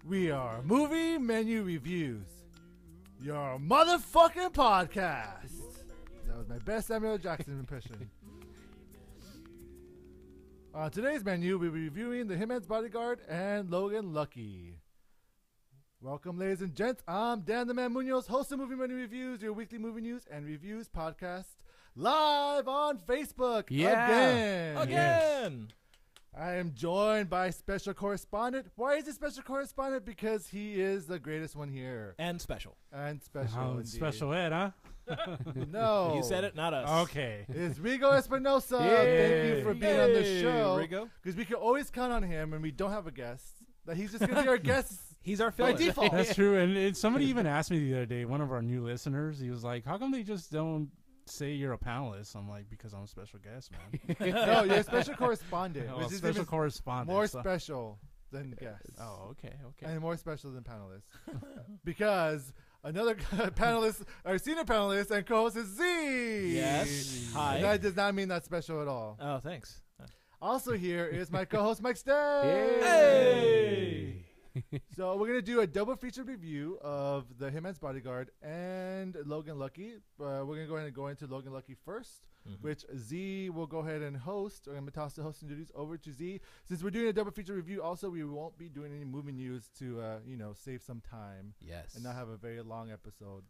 We are Movie Menu Reviews, your motherfucking podcast. That was my best Samuel Jackson impression. On today's menu, we'll be reviewing The Hitman's Bodyguard and Logan Lucky. Welcome, ladies and gents. I'm Dan the Man Muñoz, host of Movie Menu Reviews, your weekly movie news and reviews podcast, live on Facebook again. Yes. I am joined by special correspondent. Why is he special correspondent? Because he is the greatest one here. And special. And special. Oh, indeed. special ed, huh? No. You said it, not us. Okay. It's Rigo Espinoza. Thank you for being on the show. Rigo. Because we can always count on him when we don't have a guest. That he's just going to be our guest. He's our by filler. default. That's true. And somebody even asked me the other day, one of our new listeners, he was like, how come they just don't say you're a panelist? I'm like, because I'm a special guest, man. No, you're a special correspondent. Oh, which is special even correspondent. more so- special than guest. Oh, okay. And more special than panelist. Because another panelist, our senior panelist and co-host is Z. Yes. Hi. And that does not mean that's special at all. Oh, thanks. Also here is my co-host Mike Stay. Hey. So we're going to do a double feature review of The Hitman's Bodyguard and Logan Lucky. We're going to go ahead and go into Logan Lucky first, which Z will go ahead and host. I'm going to toss the hosting duties over to Z. Since we're doing a double feature review, also we won't be doing any movie news to, save some time. Yes. And not have a very long episode.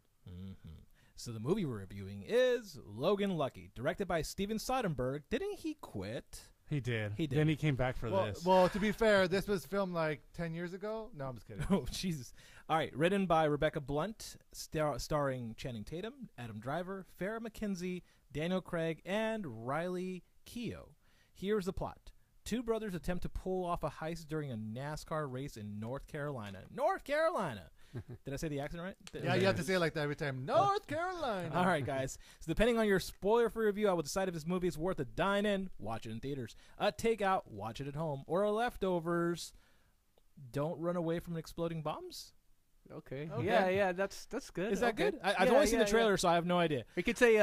So the movie we're reviewing is Logan Lucky, directed by Steven Soderbergh. Didn't he quit? He did. He did. Then he came back for this. Well, to be fair, this was filmed like 10 years ago. No, I'm just kidding. Oh, Jesus. All right. Written by Rebecca Blunt, starring Channing Tatum, Adam Driver, Farrah McKenzie, Daniel Craig, and Riley Keough. Here's the plot. Two brothers attempt to pull off a heist during a NASCAR race in North Carolina. North Carolina. Did I say the accent right? Yeah, you have to say it like that every time. North Carolina. All right, guys. So depending on your spoiler-free review, I will decide if this movie is worth a dine-in, watch it in theaters, a takeout, watch it at home, or a leftovers, don't run away from exploding bombs. Okay. Yeah, that's good. Is that okay. good? I've only seen the trailer, so I have no idea. We could say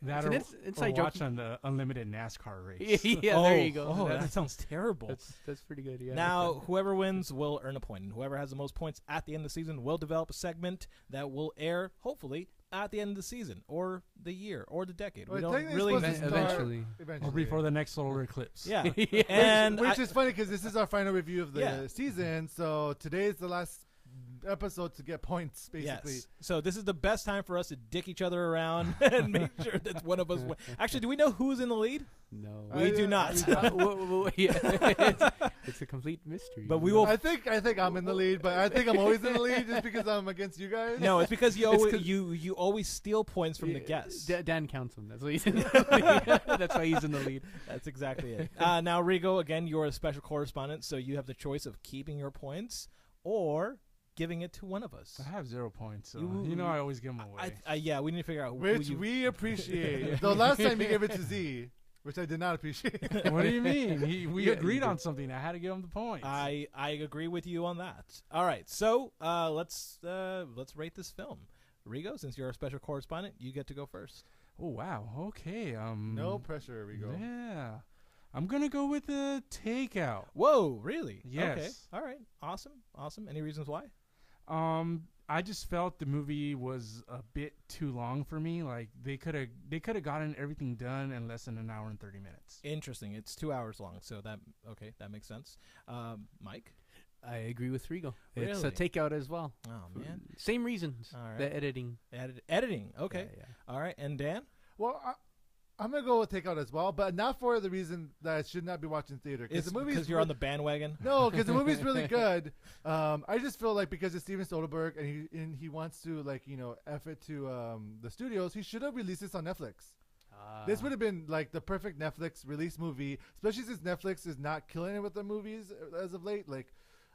that it's an inside joke. watch on the unlimited NASCAR race. Yeah, there you go. Oh, that sounds terrible. That's pretty good. Yeah. Now, whoever wins will earn a point, and whoever has the most points at the end of the season will develop a segment that will air, hopefully, at the end of the season, or the year, or the decade. Well, we don't technically really it's supposed to start eventually. Or before the next solar eclipse. Yeah. And and which is funny because this is our final review of the Yeah. season. So today's the last episode to get points, basically. Yes. So this is the best time for us to dick each other around and make sure that one of us wins. Actually, do we know who's in the lead? No. We do not. It's a complete mystery. But we will. I think I'm in the lead, but I think I'm always in the lead just because I'm against you guys. No, it's because you always steal points from the guests. Dan counts him. That's why he's in the lead. That's why he's in the lead. That's exactly it. Now, Rigo, again, you're a special correspondent, so you have the choice of keeping your points or giving it to one of us. I have 0 points, so I always give them away. Yeah, we need to figure out Which we appreciate. The last time you gave it to Z, which I did not appreciate. What do you mean? We agreed on something. I had to give him the points. I agree with you on that. All right, so let's rate this film. Rigo, since you're a special correspondent, you get to go first. Oh wow. Okay. No pressure, Rigo. Yeah. I'm gonna go with the takeout. Whoa, really? Yes. Okay. All right. Awesome. Any reasons why? I just felt the movie was a bit too long for me. Like they could have gotten everything done in less than an hour and 30 minutes. Interesting. It's 2 hours long, so that makes sense. Mike? I agree with Rigo. It's Really? a takeout as well. Oh man. Same reasons. All right. The editing. Editing. Okay. Yeah. All right. And Dan? Well, I'm going to go with Takeout as well, but not for the reason that I should not be watching theater. Because you're on the bandwagon? No, because the movie's really good. I just feel like because it's Steven Soderbergh and he wants to F it to the studios, he should have released this on Netflix. This would have been like the perfect Netflix release movie, especially since Netflix is not killing it with the movies as of late. Like,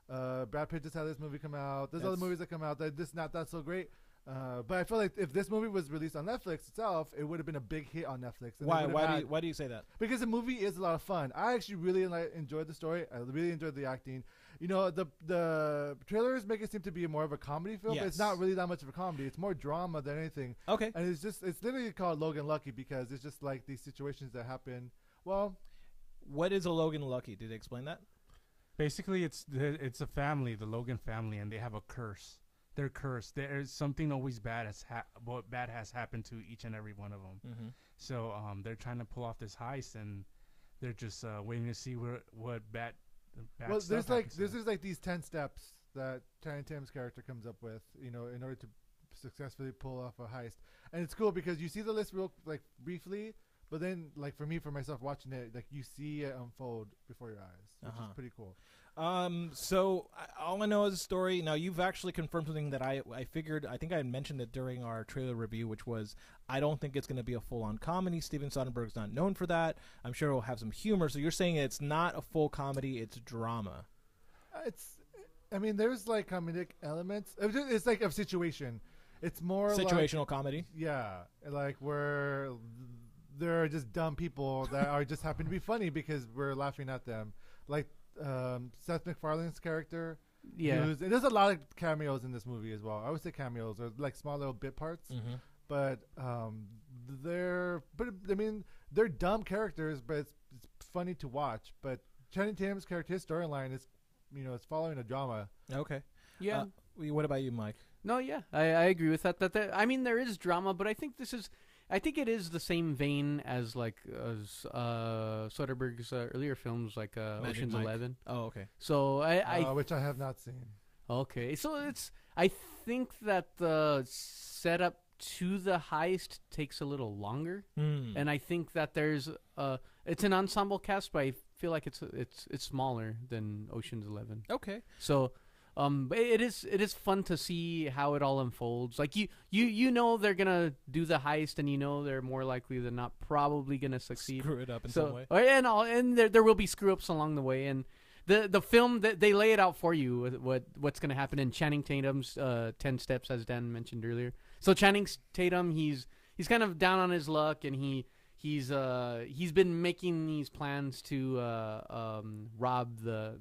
Brad Pitt just had this movie come out. There's Yes. other movies that come out that just not that so great. But I feel like if this movie was released on Netflix itself, it would have been a big hit on Netflix. And they would've had- Why do you say that? because the movie is a lot of fun. I actually really enjoyed the story. I really enjoyed the acting. You know, the trailers make it seem to be more of a comedy film. But it's Yes. not really that much of a comedy. It's more drama than anything. Okay. And it's literally called Logan Lucky because it's just like these situations that happen. Well, What is a Logan Lucky? Did they explain that? Basically, it's a family, the Logan family, and they have a curse. They're cursed. There's something always bad has happened to each and every one of them. Mm-hmm. So they're trying to pull off this heist, and they're just waiting to see what bad well, stuff happens to them. there's like these 10 steps that Channing Tatum's character comes up with, you know, in order to successfully pull off a heist. And it's cool because you see the list real like briefly, but then like for myself watching it, like you see it unfold before your eyes, which Uh-huh. is pretty cool. So all I know is the story. Now you've actually confirmed something that I figured. I think I had mentioned it during our trailer review, which was I don't think it's going to be a full-on comedy. Steven Soderbergh's not known for that. I'm sure it'll have some humor. So you're saying it's not a full comedy; it's drama. I mean, there's like comedic elements. It's like a situation. It's more Situational comedy. Yeah, like where there are just dumb people that are just happen to be funny because we're laughing at them. Like Seth MacFarlane's character. Yeah. And there's a lot of cameos in this movie as well. I would say cameos or like small little bit parts. Mm-hmm. But they're dumb characters, but it's funny to watch. But Channing Tatum's character, his storyline is, you know, it's following a drama. Okay. Yeah. What about you, Mike? No, yeah, I agree with that. I mean, there is drama, but I think it is the same vein as Soderbergh's earlier films, like Magic Ocean's Mike. 11. Oh, okay. So Which I have not seen. okay. So I think that the setup to the heist takes a little longer, and I think that there's it's an ensemble cast, but I feel like it's smaller than Ocean's 11. Okay. So, but it is fun to see how it all unfolds. Like you know they're gonna do the heist, and you know they're more likely than not probably gonna succeed. Screw it up in some way. And there will be screw ups along the way, and the film that they lay it out for you what's gonna happen in Channing Tatum's 10 steps, as Dan mentioned earlier. So Channing Tatum, he's kind of down on his luck, and he's been making these plans to rob the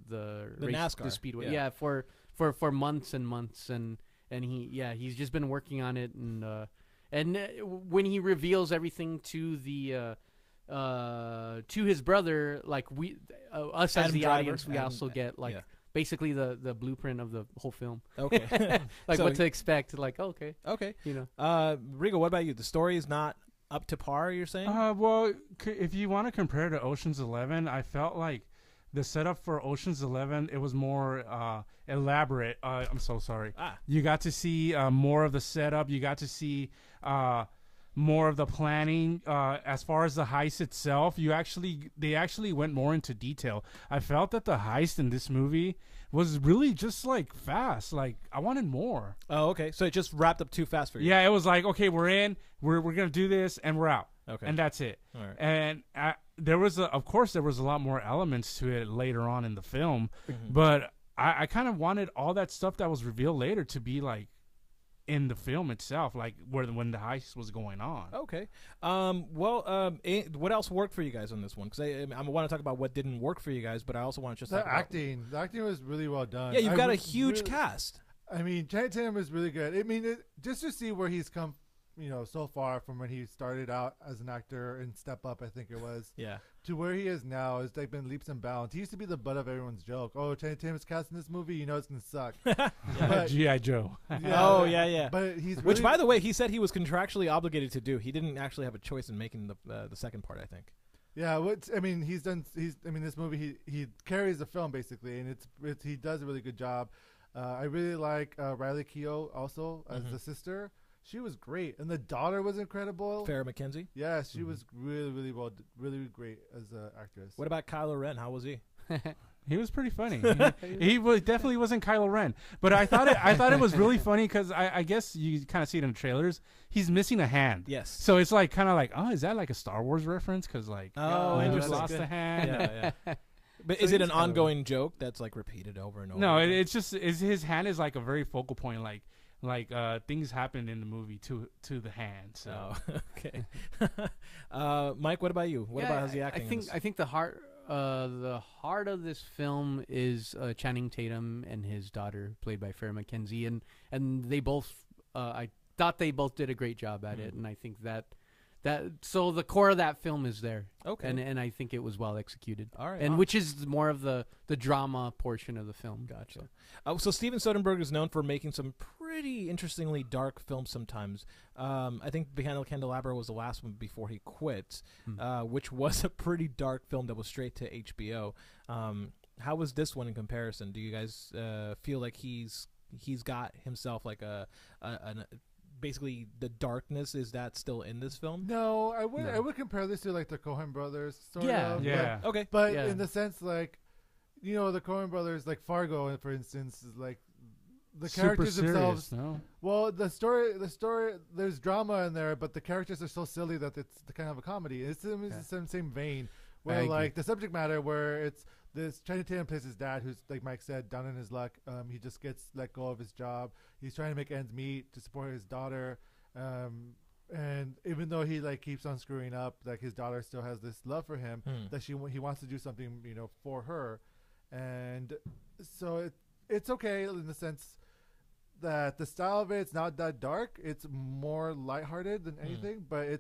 race, NASCAR. the speedway, Yeah. for months and months, and he's just been working on it, and when he reveals everything to his brother, like us as Adam the Driver, audience, we also get like. yeah. Basically, the blueprint of the whole film, Okay. like So- what to expect. Like, okay, Okay. you know. Rigo, what about you? The story is not up to par, you're saying? Well, if you want to compare to Ocean's 11, I felt like the setup for Ocean's 11, it was more elaborate. I'm so sorry. You got to see more of the setup. You got to see more of the planning. As far as the heist itself, they actually went more into detail. I felt that the heist in this movie was really just like fast. Like I wanted more. Oh, okay. So it just wrapped up too fast for you. Yeah, it was like, okay, we're in. We're gonna do this, and we're out. Okay. And that's it. All right. And there was a lot more elements to it later on in the film, Mhm. but I kind of wanted all that stuff that was revealed later to be like in the film itself, like when the heist was going on. Okay. What else worked for you guys on this one? Because I want to talk about what didn't work for you guys, but I also want to just The talk about acting was really well done. Yeah, you've got a was huge really- cast. I mean, Channing Tatum is really good. I mean, just to see where he's come, you know, so far from when he started out as an actor in Step Up, I think it was, Yeah. to where he is now, it's like been leaps and bounds. He used to be the butt of everyone's joke. Oh, Channing Tatum's cast in this movie, you know it's gonna suck. But- G.I. Joe. Oh, yeah. But he's Which, really- by the way, he said he was contractually obligated to do. He didn't actually have a choice in making the second part, I think. Yeah, this movie he carries the film basically, and he does a really good job. I really like Riley Keough also as the sister. She was great, and the daughter was incredible. Farrah McKenzie. Yeah, she was really really great as an actress. What about Kylo Ren? How was he? He was pretty funny. he definitely wasn't Kylo Ren, but I thought it was really funny because I guess you kind of see it in the trailers. He's missing a hand. Yes. So it's like kind of like, oh, is that like a Star Wars reference? Because like, Oh, he just interesting. lost a hand. Yeah. But So is it he's an kind of- ongoing joke that's like repeated over and over? No, again? it's just his hand is like a very focal point. Like things happen in the movie to the hand. So Oh, okay. Mike, what about you? What about how's the acting? in this? I think the heart of this film is Channing Tatum and his daughter, played by Farrah McKenzie, and they both. I thought they both did a great job at it, and I think that so the core of that film is there. Okay. And I think it was well executed. All right. And which is more of the drama portion of the film. Gotcha. So Steven Soderbergh is known for making some pretty interestingly dark films sometimes. I think Behind the Candelabra was the last one before he quit, which was a pretty dark film that was straight to HBO. How was this one in comparison? Do you guys feel like he's got himself like an basically the darkness, is that still in this film? No, I would compare this to like the Coen brothers sort Yeah. of. yeah. Okay. But Yeah. in the sense like, you know, the Coen brothers, like Fargo, for instance, is like the Super characters serious, themselves. no? Well, the story, there's drama in there, but the characters are so silly that it's the kind of a comedy. It's in the same vein, where agree. like the subject matter, where it's this Channing Tatum plays his dad, who's like Mike said, down in his luck. He just gets let go of his job. He's trying to make ends meet to support his daughter, and even though he like keeps on screwing up, like his daughter still has this love for him that he wants to do something, you know, for her, and so it's okay in the sense that the style of it's not that dark. It's more lighthearted than anything, but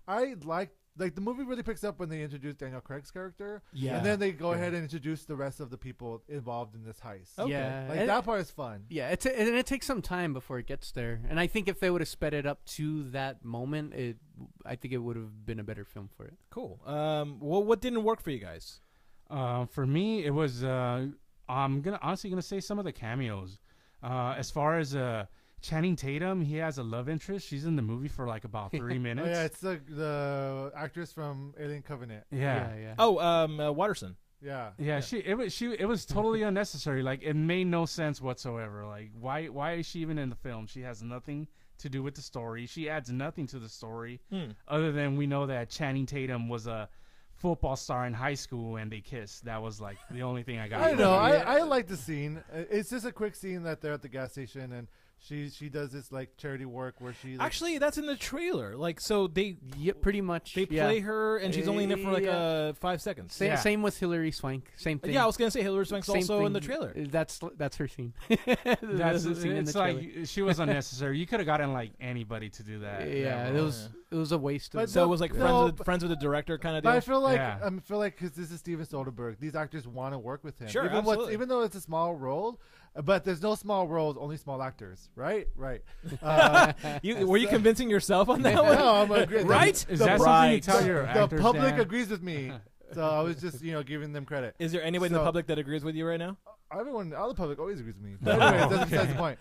I like the movie really picks up when they introduce Daniel Craig's character, Yeah. and then they go ahead and introduce the rest of the people involved in this heist. Okay. Yeah. Like And- that part is fun. Yeah, and it takes some time before it gets there. And I think if they would have sped it up to that moment, I think it would have been a better film for it. Cool. Well, what didn't work for you guys? For me, it was. I'm honestly gonna say some of the cameos. As far as Channing Tatum, he has a love interest. She's in the movie for like about 3 minutes. Oh yeah, it's the actress from Alien Covenant. yeah. Oh, Watterson. Yeah. Yeah, it was totally unnecessary. Like it made no sense whatsoever. Like why is she even in the film? She has nothing to do with the story. She adds nothing to the story other than we know that Channing Tatum was a football star in high school and they kissed. That was like the only thing I got. I don't know. from it. I like the scene. It's just a quick scene that they're at the gas station and she does this like charity work where she like, Actually, that's in the trailer. Like, so they Yeah, pretty much. play her, and she's only in it for like 5 seconds. Same with Hilary Swank. Same thing. Yeah, I was gonna say Hilary Swank's Same also in the thing. trailer. That's her scene. That's the scene in it's the like trailer. she was unnecessary. You could have gotten like anybody to do that. Yeah, that it was a waste of. But So it was like No, friends with the director kind of But deal. I feel like Yeah. because this is Steven Soderbergh, these actors want to work with him. Sure, even absolutely. even though it's a small role, but there's no small roles, only small actors. Right. Were you convincing yourself on that one? No, I'm agree- Right? Is The that bri- something you tell your The actors? public Dan? agrees with me, so I was just giving them credit. Is there anybody in the So- public that agrees with you right now? Everyone, all the public always agrees with me. But anyway, that's besides the point.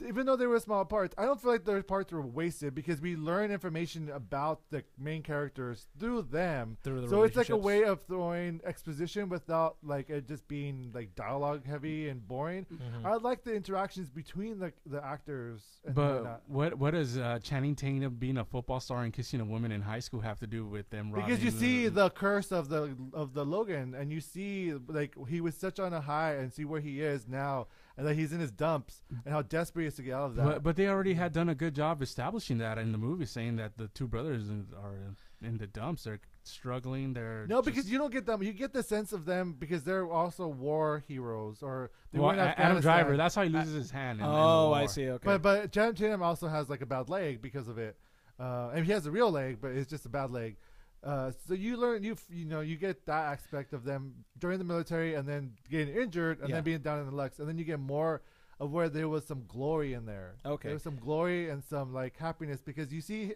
Even though they were small parts, I don't feel like their parts were wasted because we learn information about the main characters through them. Through the So it's like a relationships. way of throwing exposition without like it just being like dialogue heavy and boring. I like the interactions between the actors. And But what does Channing Tatum being a football star and kissing a woman in high school have to do with them? because you robbing see the curse of the Logan, and you see like he was such on a high, and see where he is now, and that he's in his dumps, and how desperate he is to get out of that. But they already had done a good job establishing that in the movie, saying that the two brothers are in the dumps. They're struggling. They're No, because you don't get them. You get the sense of them because they're also war heroes, or they well, were in Adam Afghanistan. Driver. That's how he loses his hand. In the Oh, war. I see. Okay. But Channing Tatum also has like a bad leg because of it, and he has a real leg, but it's just a bad leg. So you learn you get that aspect of them during the military, and then getting injured, and Yeah. then being down in the Lux, and then you get more of where there was some glory in there. Okay. There was some glory and some like happiness because you see.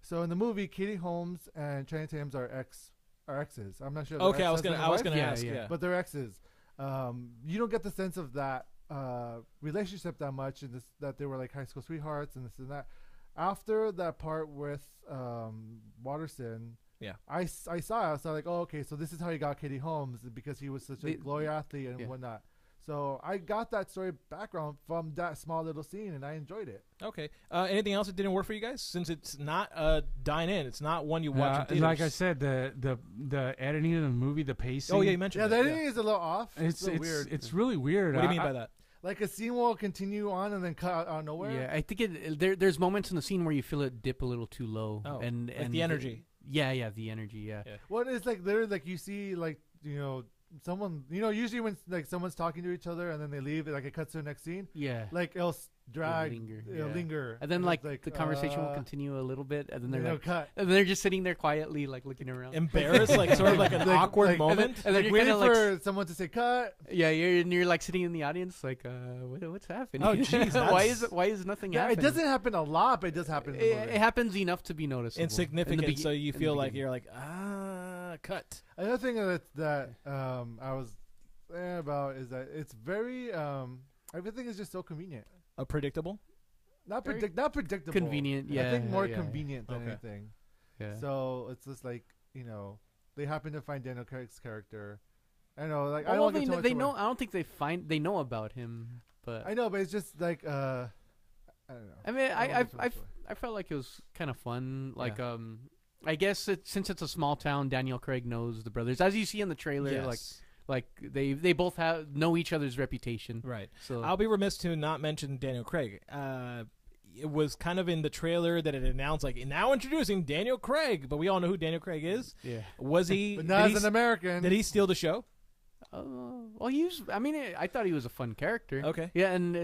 So in the movie, Katie Holmes and Channing Tatum are exes. I'm not sure. Okay, I was ex-husband gonna and wife, ask. Yeah. but they're exes. You don't get the sense of that relationship that much, in this that they were like high school sweethearts and this and that. After that part with Watterson, Yeah. I saw like, oh, okay, so this is how he got Katie Holmes because he was such a glory athlete and whatnot. So I got that story background from that small little scene, and I enjoyed it. Okay. Anything else that didn't work for you guys? Since it's not a dine-in, it's not one you watch in theaters. Like I said, the editing of the movie, the pacing. Oh yeah, you mentioned. Yeah, the editing is a little off. It's weird. It's really weird. What do you mean by that? Like a scene will continue on and then cut out of nowhere. Yeah, I think there's moments in the scene where you feel it dip a little too low. Oh, and the energy. The energy. Yeah. Well, it's like literally like you see like someone usually when like someone's talking to each other and then they leave, like it cuts to the next scene. Yeah. Like it'll drag, linger, and then like the conversation will continue a little bit, and then they're like, cut. and they're just sitting there quietly, like looking around, embarrassed, like sort of like an awkward moment, and then you're waiting for someone to say cut. Yeah, you're like sitting in the audience, like, what's happening? Oh, jeez, why is nothing happening? It doesn't happen a lot, but it does happen. It happens enough to be noticeable, insignificant, so you feel like you're like cut. Another thing that I was about is that it's very everything is just so convenient. Predictable? Not predictable. Convenient, yeah. I think more convenient than anything. Yeah. So it's just like, they happen to find Daniel Craig's character. I know, like well, I don't get too much they know. I don't think they know about him, but I know, but it's just like I don't know. I mean, I felt like it was kind of fun. Like I guess since it's a small town, Daniel Craig knows the brothers, as you see in the trailer. Yes. Like they both know each other's reputation. Right. So I'll be remiss to not mention Daniel Craig. It was kind of in the trailer that it announced, like, now introducing Daniel Craig, but we all know who Daniel Craig is. Yeah. Was he? But not as an American. Did he steal the show? Well, I thought he was a fun character. Okay. Yeah, and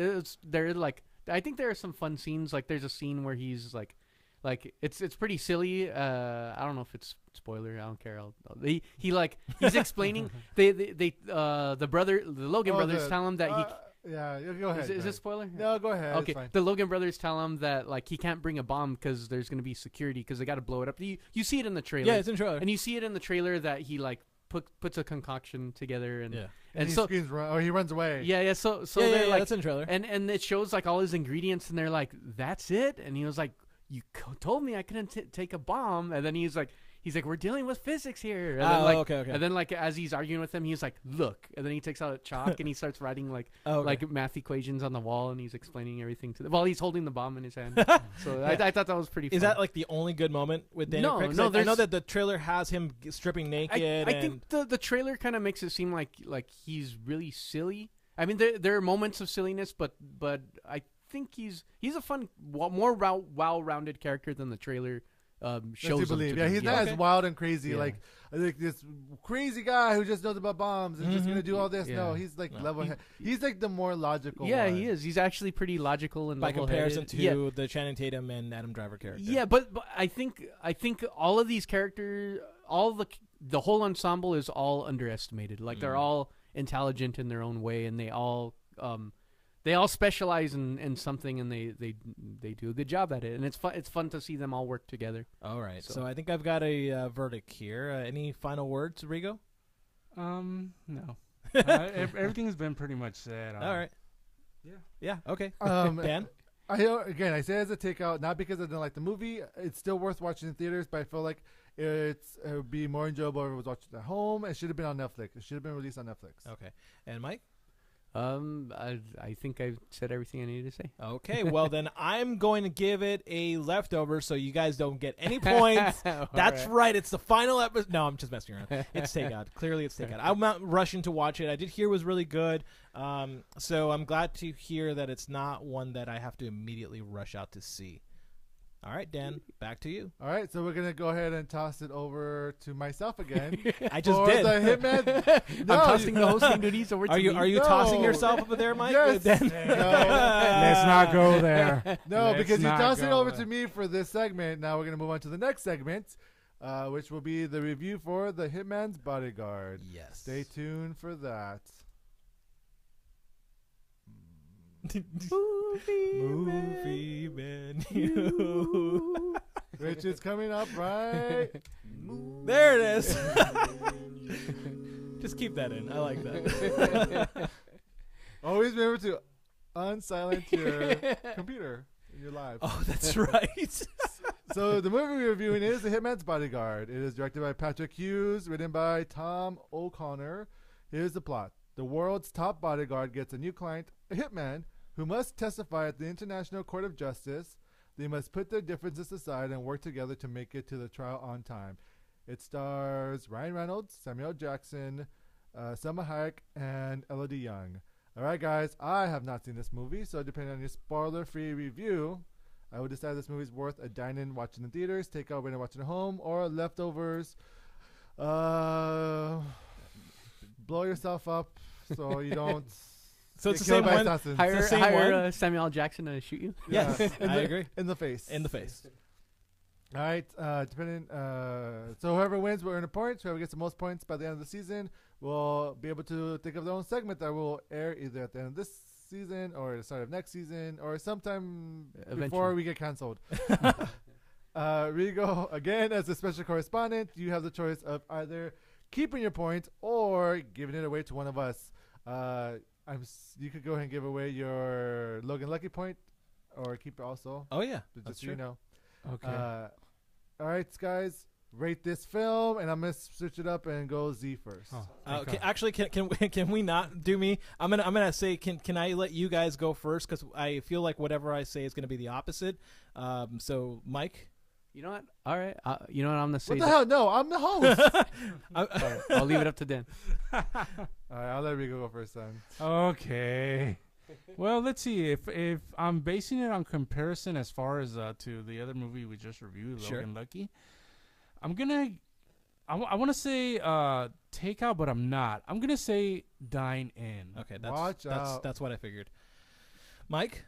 I think there are some fun scenes. Like there's a scene where he's like it's pretty silly. I don't know if it's spoiler. I don't care. He's explaining the Logan brothers tell him that he. Yeah, go ahead. Is it spoiler? No, go ahead. Okay, the Logan brothers tell him that like he can't bring a bomb because there's gonna be security because they got to blow it up. You see it in the trailer. Yeah, it's in the trailer. And you see it in the trailer that he like puts a concoction together and and so he runs away. Yeah. So yeah, they're like that's in the trailer. And it shows like all his ingredients and they're like, that's it. And he was like, you told me I couldn't take a bomb. And then he's like, we're dealing with physics here. And then, okay. And then like as he's arguing with him, he's like, look. And then he takes out a chalk and he starts writing like math equations on the wall and he's explaining everything to them while he's holding the bomb in his hand. So I thought that was pretty fun. Is that like the only good moment with Daniel Craig? No, I know that the trailer has him stripping naked. I think the trailer kind of makes it seem like he's really silly. I mean, there are moments of silliness, but I think he's a fun, more well-rounded character than the trailer shows him to be. Yeah, he's not as wild and crazy like this crazy guy who just knows about bombs and just gonna do all this. No, he's like level-headed. He's like the more logical. Yeah, one. he is. He's actually pretty logical and by comparison to the Channing Tatum and Adam Driver character. Yeah, but I think all of these characters, all the whole ensemble is all underestimated. Like they're all intelligent in their own way, and they all specialize in something, and they do a good job at it, and it's fun to see them all work together. All right, so I think I've got a verdict here. Any final words, Rigo? No. Everything's been pretty much said. All right. Yeah. Okay. Dan? I say as a takeout, not because I didn't like the movie. It's still worth watching in theaters, but I feel like it would be more enjoyable if it was watched at home. It should have been on Netflix. It should have been released on Netflix. Okay. And Mike? I think I've said everything I needed to say. Okay, well then I'm going to give it a leftover so you guys don't get any points. That's right. It's the final episode. No, I'm just messing around. It's Takeout. Clearly it's Takeout. I'm not rushing to watch it. I did hear it was really good. So I'm glad to hear that it's not one that I have to immediately rush out to see. All right, Dan, back to you. All right, so we're going to go ahead and toss it over to myself again. I just did. The Hitman. I'm tossing the hosting duties over to you. Are you tossing yourself over there, Mike? Yes. No. Let's not go there. No, because you tossed it over to me for this segment. Now we're going to move on to the next segment, which will be the review for The Hitman's Bodyguard. Yes. Stay tuned for that. Movie menu. Which is coming up right. There it is. Just keep that in. I like that. Always remember to unsilence your computer in your lives. Oh, that's right. So the movie we're reviewing is The Hitman's Bodyguard. It is directed by Patrick Hughes, written by Tom O'Connor. Here's the plot. The world's top bodyguard gets a new client, a hitman, who must testify at the International Court of Justice. They must put their differences aside and work together to make it to the trial on time. It stars Ryan Reynolds, Samuel Jackson, Selma Hayek, and Elodie Young. All right, guys, I have not seen this movie, so depending on your spoiler-free review, I would decide this movie's worth a dine-in watching in theaters, take-out when watching at home, or leftovers. Blow yourself up so you don't. So it's the same one. Hire Samuel Jackson to shoot you. Yes, I agree. In the face. In the face. All right. Depending. So whoever wins will earn a point. Whoever gets the most points by the end of the season will be able to think of their own segment that will air either at the end of this season or at the start of next season or sometime before we get canceled. Rigo, again, as a special correspondent, you have the choice of either keeping your point or giving it away to one of us. You could go ahead and give away your Logan Lucky point or keep it also. Oh, yeah. Just so you know. Okay. All right, guys. Rate this film, and I'm going to switch it up and go Z first. Actually, can we not do me? I'm gonna say can I let you guys go first because I feel like whatever I say is gonna be the opposite. So Mike. You know what? All right. You know what I'm gonna say? What the hell? No, I'm the host. Right, I'll leave it up to Dan. All right, I'll let Rigo go first then. Okay. Well, let's see. If I'm basing it on comparison as far as to the other movie we just reviewed, Logan Lucky, I want to say takeout, but I'm not. I'm gonna say dine in. Okay, that's what I figured. Mike.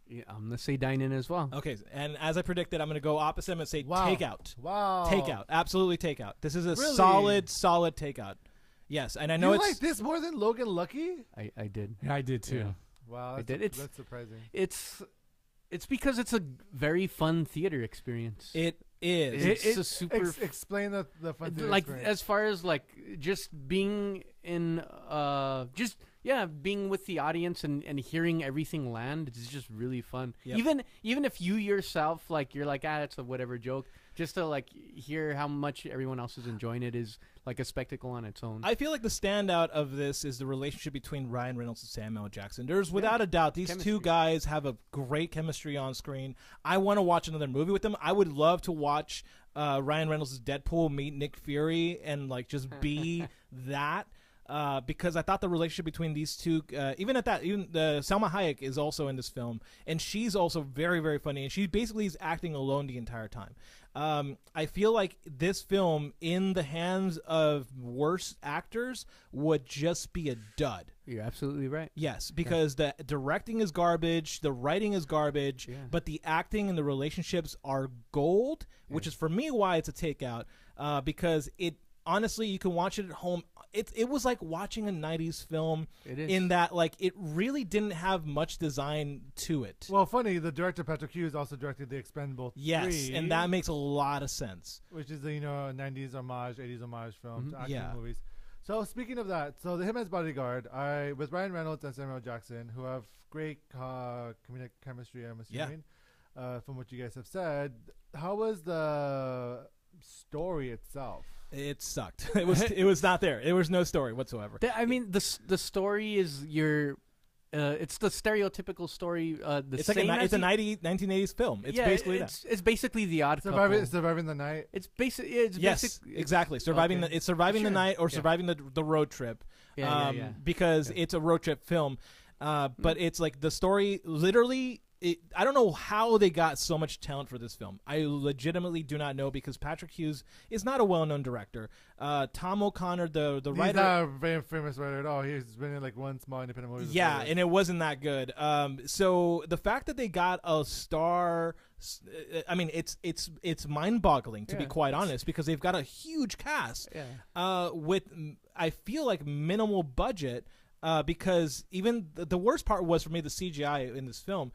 Yeah, I'm gonna say dine in as well. Okay, and as I predicted, I'm gonna go opposite. I'm gonna say takeout. Wow. Takeout. Absolutely takeout. This is a solid takeout. Yes, and I know you like this more than Logan Lucky? I did. Yeah, I did too. Yeah. Wow, that's surprising. It's because it's a very fun theater experience. It is. It's a super. Explain the fun theater like experience. as far as like just being in being with the audience and hearing everything land. It's just really fun. Yep. Even if you yourself you're like it's a whatever joke. Just to hear how much everyone else is enjoying it is like a spectacle on its own. I feel like the standout of this is the relationship between Ryan Reynolds and Samuel Jackson. There's without a doubt these two guys have a great chemistry on screen. I want to watch another movie with them. I would love to watch Ryan Reynolds' Deadpool meet Nick Fury and just be that. Because I thought the relationship between these two, even Selma Hayek is also in this film, and she's also very, very funny, and she basically is acting alone the entire time. I feel like this film, in the hands of worse actors, would just be a dud. You're absolutely right. Yes, because the directing is garbage, the writing is garbage, but the acting and the relationships are gold, which is for me why it's a takeout, because it honestly, you can watch it at home. It was like watching a 90s film in that it really didn't have much design to it. Well, funny, the director Patrick Hughes also directed The Expendables 3. And that makes a lot of sense. Which is the 90s homage, 80s homage film to action movies. So speaking of that, so The Hitman's Bodyguard, with Ryan Reynolds and Samuel Jackson, who have great comedic chemistry, I'm assuming, from what you guys have said. How was the story itself? It sucked. It was not there. There was no story whatsoever. I mean, the story is it's the stereotypical story. It's a 1980s film. It's basically that. It's basically The Odd Couple. Surviving the night. It's basically exactly. Surviving the night or surviving the road trip. Because it's a road trip film. But it's the story literally. I don't know how they got so much talent for this film. I legitimately do not know because Patrick Hughes is not a well-known director. Tom O'Connor, the writer, he's not a very famous writer at all. He's been in one small independent movie. Yeah, and it wasn't that good. So the fact that they got a star, I mean, it's mind-boggling to be quite honest because they've got a huge cast with I feel like minimal budget. Because even the worst part was for me the CGI in this film.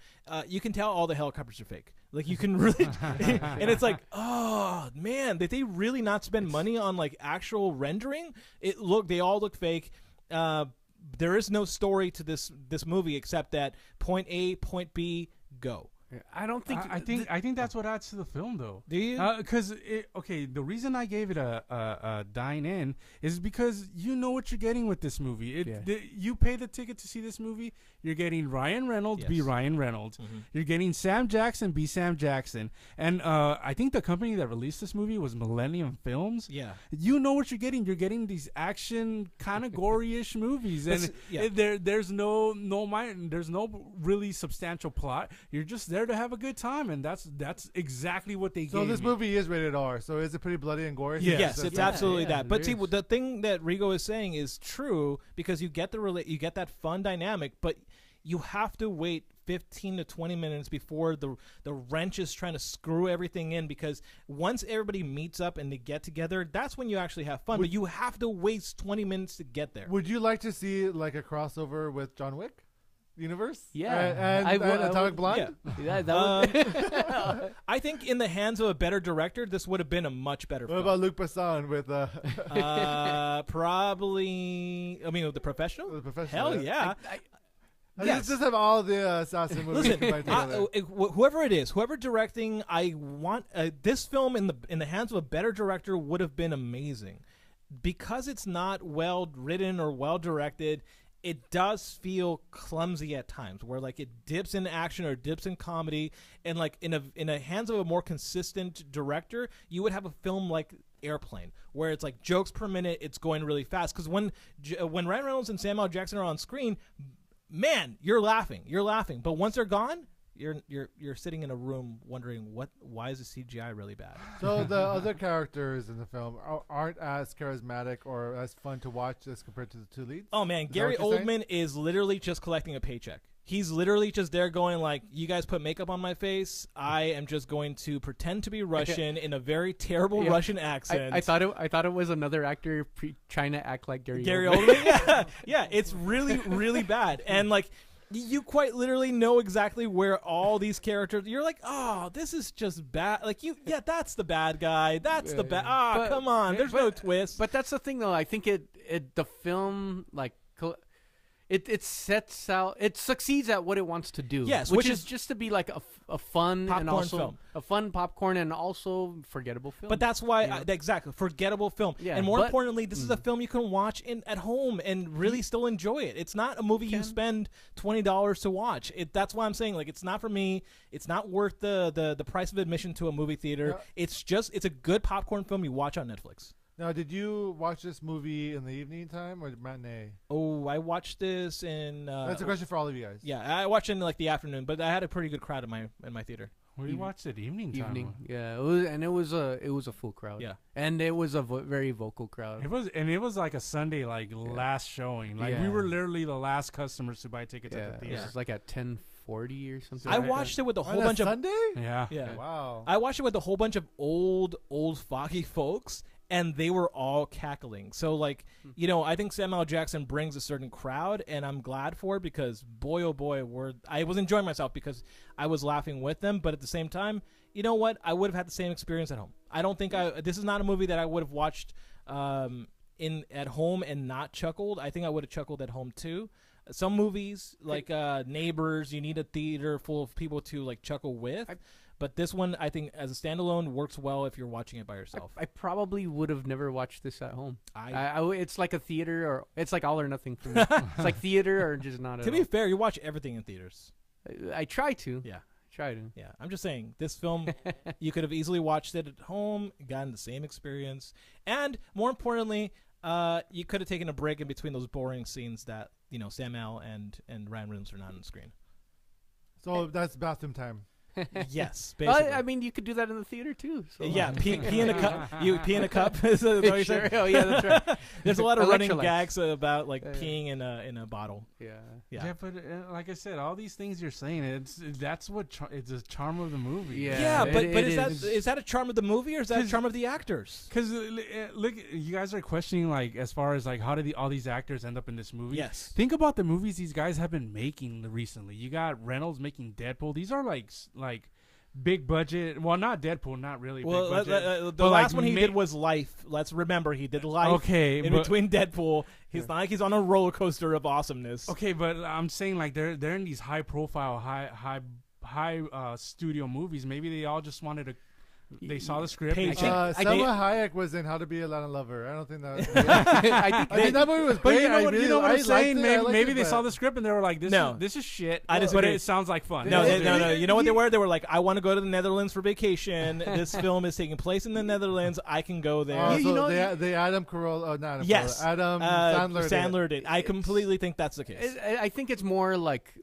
You can tell all the helicopters are fake. You can really, and it's oh man, did they really not spend money on actual rendering? They all look fake. There is no story to this movie except that point A, point B, go. I don't think. I think that's what adds to the film, though. Do you? Because the reason I gave it a dine in is because you know what you're getting with this movie. You pay the ticket to see this movie. You're getting Ryan Reynolds be Ryan Reynolds. Mm-hmm. You're getting Sam Jackson be Sam Jackson. And I think the company that released this movie was Millennium Films. Yeah. You know what you're getting. You're getting these action kind of gory-ish movies, and there's no really substantial plot. You're just there to have a good time, and that's exactly what they gave me. So this movie is rated R. So is it pretty bloody and gory? Yes, it's absolutely that. But see, the thing that Rigo is saying is true, because you get that fun dynamic, but you have to wait 15 to 20 minutes before the wrench is trying to screw everything in, because once everybody meets up and they get together, that's when you actually have fun. But you have to waste 20 minutes to get there. Would you like to see like a crossover with John Wick universe? Yeah. And Atomic Blonde? Yeah, that would I think in the hands of a better director, this would have been a much better film. What about Luc Besson with probably, I mean, The Professional? The Professional? Hell yeah. Yes. Just have all the assassin movies. Listen, whoever it is, whoever directing, I want this film in the hands of a better director would have been amazing. Because it's not well written or well directed, it does feel clumsy at times, where like it dips in action or dips in comedy, and like in a hands of a more consistent director, you would have a film like Airplane, where it's like jokes per minute, it's going really fast. Because when Ryan Reynolds and Samuel Jackson are on screen, man, you're laughing. But once they're gone, you're sitting in a room wondering why is the CGI really bad? So the other characters in the film aren't as charismatic or as fun to watch as compared to the two leads? Oh man, Gary Oldman is literally just collecting a paycheck. He's literally just there going like, you guys put makeup on my face, I am just going to pretend to be Russian in a very terrible Russian accent. I thought it was another actor trying to act like Gary Oldman. Yeah, it's really, really bad. And like, you quite literally know exactly where all these characters. You're like, oh, this is just bad. Like that's the bad guy. That's the bad. Come on. There's no twist. But that's the thing, though. I think the film like. It sets out. It succeeds at what it wants to do. Yes, which is just to be like a fun popcorn and also film. A fun popcorn and also forgettable film. But that's why exactly forgettable film. Yeah, and more importantly, this is a film you can watch at home and really still enjoy it. It's not a movie you spend $20 to watch. That's why I'm saying like it's not for me. It's not worth the price of admission to a movie theater. Yeah. It's a good popcorn film you watch on Netflix. Now, did you watch this movie in the evening time or matinee? Oh, I watched this in. That's a question for all of you guys. Yeah, I watched it in like the afternoon, but I had a pretty good crowd in my theater. Where do you watch it? Evening time. Yeah, it was a full crowd. Yeah, and it was a very vocal crowd. It was like a Sunday last showing. Like we were literally the last customers to buy tickets at the theater. It was like at 10:40 or something. I watched it with a whole bunch of Sunday. Yeah. Wow. I watched it with a whole bunch of old foggy folks. And they were all cackling. So, like, I think Samuel Jackson brings a certain crowd, and I'm glad for it because, boy, oh boy, I was enjoying myself because I was laughing with them. But at the same time, you know what? I would have had the same experience at home. I don't think this is not a movie that I would have watched at home and not chuckled. I think I would have chuckled at home, too. Some movies, like Neighbors, you need a theater full of people to, like, chuckle with. But this one, I think, as a standalone, works well if you're watching it by yourself. I probably would have never watched this at home. It's like a theater, or it's like all or nothing for me. It's like theater or just not at all. To be fair, you watch everything in theaters. I try to. Yeah. Try to. Yeah. I'm just saying, this film, you could have easily watched it at home, gotten the same experience. And, more importantly, you could have taken a break in between those boring scenes that, Sam Al and Ryan Reynolds are not on the screen. So that's bathroom time. Yes, basically. I mean, you could do that in the theater too. So. Yeah, pee in a cup. You pee in a cup. Is that what you're saying? Oh yeah, that's right. There's a lot of running gags about like peeing in a bottle. Yeah. But like I said, all these things you're saying, that's what it's the charm of the movie. Yeah, but is that a charm of the movie or is that a charm of the actors? Because look, you guys are questioning like as far as like how did all these actors end up in this movie? Yes. Think about the movies these guys have been making recently. You got Reynolds making Deadpool. These are like big budget. Well, not Deadpool, not really big budget. The last one he did was Life. Let's remember he did Life. Okay, in between Deadpool, he's not like he's on a roller coaster of awesomeness. Okay, but I'm saying like they're in these high profile, high studio movies. Maybe they all just wanted to. They saw the script. Selma Hayek was in How to Be a Latin Lover. I don't think that. I mean, that movie was But great. you know what I'm saying? Maybe they but saw the script and they were like, "This is shit." But it sounds like fun. No. You know what they were? They were like, "I want to go to the Netherlands for vacation. This film is taking place in the Netherlands. I can go there." The Adam Carolla, not Adam yes, Adam Sandler did. I completely think that's the case. I think it's more like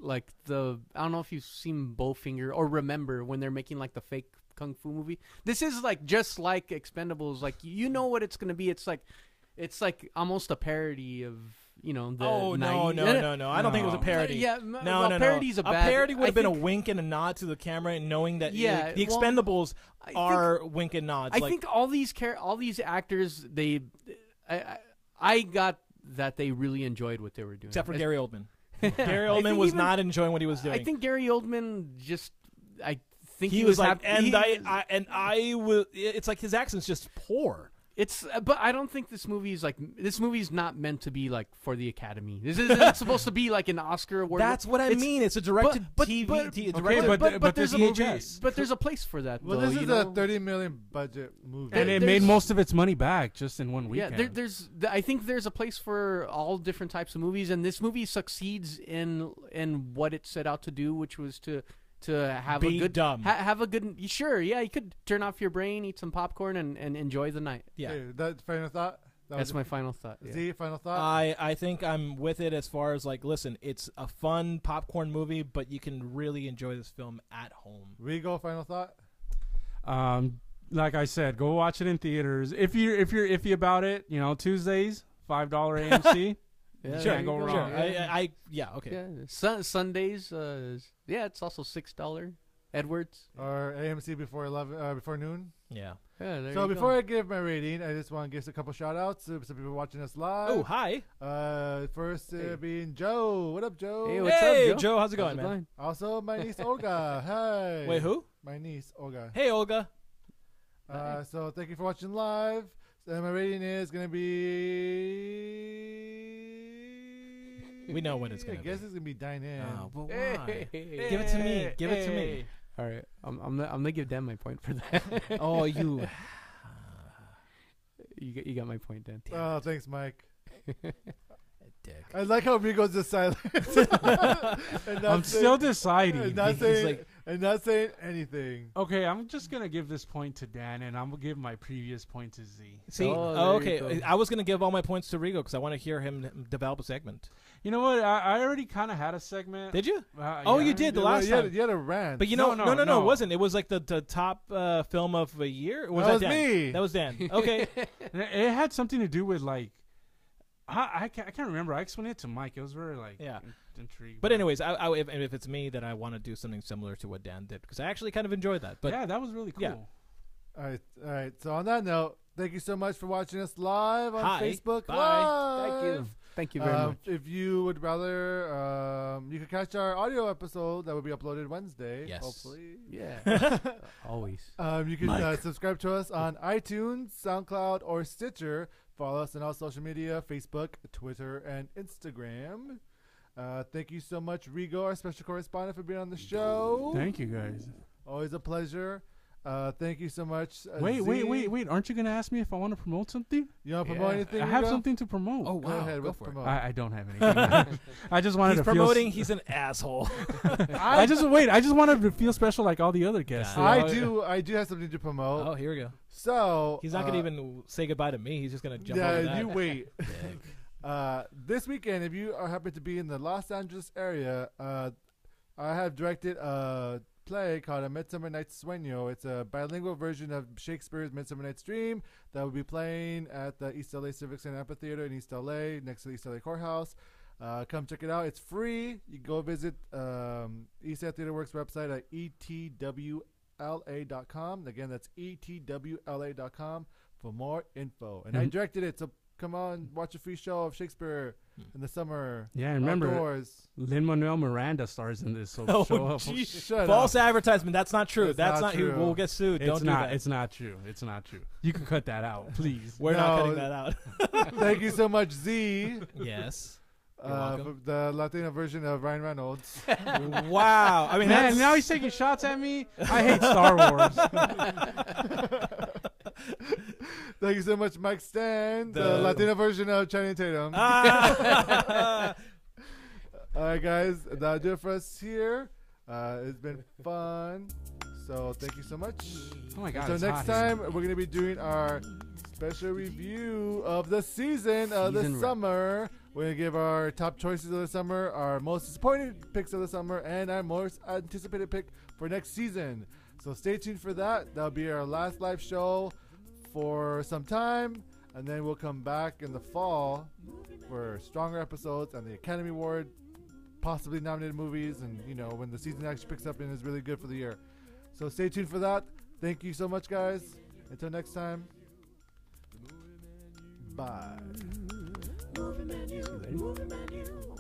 the. I don't know if you've seen Bowfinger or remember when they're making like the fake kung fu movie. This is like just like Expendables. Like you know what it's gonna be. It's like almost a parody of no. I don't think it was a parody. No. Parody's a parody would have been a wink and a nod to the camera, and knowing that the Expendables are wink and nods. I think all these actors, I got that they really enjoyed what they were doing, except for Gary Oldman. Gary Oldman was not enjoying what he was doing. I think Gary Oldman just. I think he was like, I will. It's like his accent's just poor. But I don't think this movie's not meant to be like for the Academy. It's supposed to be like an Oscar award. That's what I mean. It's a directed TV. But there's VHS. But there's a place for that. Well, though, this is a $30 million budget movie, and it made most of its money back just in one weekend. Yeah, I think there's a place for all different types of movies, and this movie succeeds in what it set out to do, which was to have be a good dumb. Have a good you could turn off your brain, eat some popcorn, and enjoy the night. Yeah, hey, that's final thought. That's my final thought. Yeah. Z, final thought. I think I'm with it as far as like, listen, it's a fun popcorn movie, but you can really enjoy this film at home. Rigo, final thought. Like I said, go watch it in theaters. If you're iffy about it, Tuesdays $5 AMC. Yeah, sure, go wrong. Okay. Yeah. Sundays, it's also $6. Edwards or AMC before noon. Yeah. So before I give my rating, I just want to give a couple shout outs to some people watching us live. Oh, hi. First being Joe. What up, Joe? Hey, what's up, Joe? How's it going, man? Also, my niece Olga. Hi. Wait, who? My niece Olga. Hey, Olga. So thank you for watching live. And my rating is going to be... We know what it's going to be. I guess it's going to be dine in. Oh, but why? Give it to me. Give it to me. All right. I'm gonna give Dan my point for that. Oh, you got my point, Dan. Oh, thanks, Mike. Dick. I like how Rigo's just silent. I'm still deciding. And not saying anything. Okay, I'm just going to give this point to Dan, and I'm going to give my previous point to Z. See? Okay. I was going to give all my points to Rigo because I want to hear him develop a segment. You know what? I already kind of had a segment. Did you? You did the last time. You had a rant. But no, it wasn't. It was like the top film of the year. Was that Dan? Me. That was Dan. Okay. It had something to do with like, I can't remember. I explained it to Mike. It was very intrigued. But anyways, if it's me, then I want to do something similar to what Dan did because I actually kind of enjoyed that. But yeah, that was really cool. Yeah. All right. So on that note, thank you so much for watching us live on Facebook. Bye. Live. Thank you very much. If you would rather, you can catch our audio episode that will be uploaded Wednesday. Yes. Hopefully. Yeah. Always. You can subscribe to us on iTunes, SoundCloud, or Stitcher. Follow us on all social media, Facebook, Twitter, and Instagram. Thank you so much, Rigo, our special correspondent, for being on the show. Thank you, guys. Always a pleasure. Thank you so much. Wait. Aren't you going to ask me if I want to promote something? You want to promote anything? I have something to promote. Oh, wow. Go ahead. Go What's for it. promote? I don't have anything. I just wanted he's to promoting. He's an asshole. I just wanted to feel special like all the other guests. I do have something to promote. Oh, here we go. So he's not going to even say goodbye to me. He's just going to jump over that. Yeah, you wait. This weekend, if you happen to be in the Los Angeles area, I have directed a play called A Midsummer Night's Sueño. It's a bilingual version of Shakespeare's Midsummer Night's Dream that will be playing at the East LA Civic Center Amphitheater in East LA next to the East LA Courthouse. Come check it out. It's free. You can go visit East LA Theater Works website at etwla.com. Again, that's etwla.com for more info. And I directed it, so come on, watch a free show of Shakespeare in the summer. Yeah, and remember, outdoors. Lin-Manuel Miranda stars in this. So show up. False advertisement. That's not true. That's not true. We'll get sued. Don't do that. It's not true. It's not true. You can cut that out, please. We're not cutting that out. Thank you so much, Z. Yes. The Latino version of Ryan Reynolds. Wow. I mean, man, now he's taking shots at me. I hate Star Wars. Thank you so much, Mike Stan. The Latino version of Channing Tatum. All right, guys. That'll do it for us here. It's been fun. So thank you so much. Oh, my God. So next time, we're going to be doing our special review of the season of the summer. We're going to give our top choices of the summer, our most disappointed picks of the summer, and our most anticipated pick for next season. So stay tuned for that. That'll be our last live show for some time, and then we'll come back in the fall for stronger episodes and the Academy Award possibly nominated movies, and when the season actually picks up and is really good for the year. So stay tuned for that. Thank you so much, guys. Until next time, bye. Movie menu.